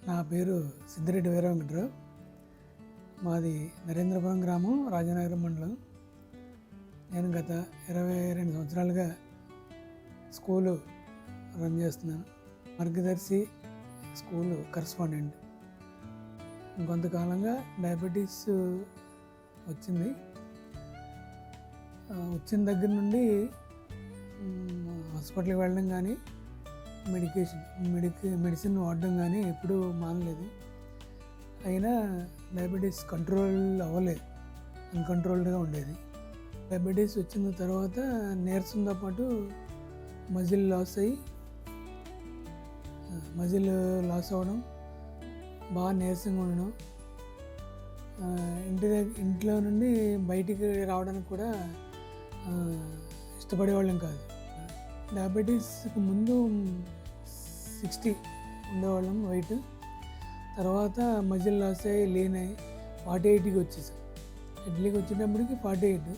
నా పేరు సిద్దిరెడ్డి వీర వెంకటరావు. మాది నరేంద్రపురం గ్రామం, రాజానగరం మండలం. నేను గత 22 సంవత్సరాలుగా స్కూలు రన్ చేస్తున్నాను. మార్గదర్శి స్కూలు కరస్పాండెంట్. కొంతకాలంగా డయాబెటీస్ వచ్చింది. వచ్చిన దగ్గర నుండి హాస్పిటల్కి వెళ్ళడం కానీ మెడిసిన్ వాడడం కానీ ఎప్పుడూ మానలేదు. అయినా డయాబెటీస్ కంట్రోల్ అవ్వలేదు, అన్కంట్రోల్డ్గా ఉండేది. డయాబెటీస్ వచ్చిన తర్వాత నీరసంతో పాటు మజిల్ లాస్ అవ్వడం, బాగా నీరసంగా ఉండడం, ఇంట్లో నుండి బయటికి రావడానికి కూడా ఇష్టపడేవాళ్ళం కాదు. డయాబెటీస్కి ముందు 60 ఉండేవాళ్ళం వెయిట్. తర్వాత మజిల్ లాస్ అయ్యి లీన్ అయ్యి 48కి వచ్చేసాం. ఇడ్లీకి వచ్చేటప్పటికి 48.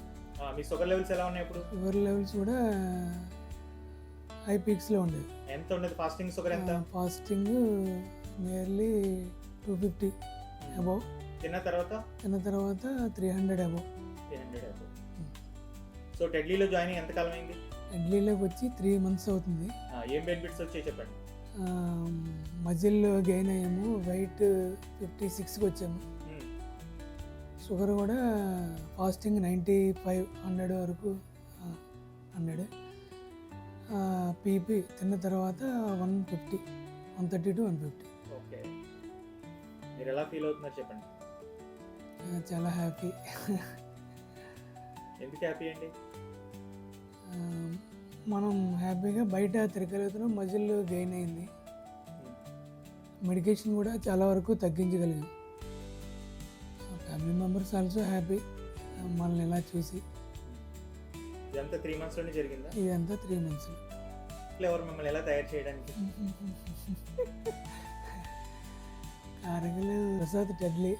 మీ షుగర్ లెవెల్స్ ఎలా ఉన్నాయి ఇప్పుడు? షుగర్ లెవెల్స్ కూడా హై పీక్స్లో ఉండేది. ఎంత ఉండేది ఫాస్టింగ్ షుగర్? ఎంత ఫాస్టింగ్ నియర్లీ 250 అబౌవ్. తిన్న తర్వాత 300 అబౌవ్. సో టెడ్లీలో జాయిన్ అయ్యి ఎంతకాలం అయింది? టెడ్లీలోకి వచ్చి 3 months అవుతుంది. ఏం బెనిఫిట్స్ వచ్చాయి చెప్పండి. మజిల్ గెయిన్ అయ్యాము, వెయిట్ 56కి వచ్చాము. షుగర్ కూడా ఫాస్టింగ్ 95-100 వరకు 100. పీపీ తిన్న తర్వాత 150, 130 to 150. ఓకే, మీరు ఎలా ఫీల్ అవుతున్నారు చెప్పండి. చాలా హ్యాపీ. ఎందుకు హ్యాపీ అండి? మనం హ్యాపీగా బయట తిరగలుగుతున్నాం, మజిల్ గెయిన్ అయింది. మెడికేషన్ కూడా చాలా వరకు తగ్గించగలిగాం. ఫ్యామిలీ మెంబర్స్ ఆల్సో హ్యాపీ మనల్ని ఎలా చూసి. ఇదంతా 3 monthsలోనే జరిగిందా? ఇదంతా 3 months. ఎవరు మిమ్మల్ని ఎలా తయారు చేయడానికి? కారగలు ప్రసాద్ టెడ్లీ.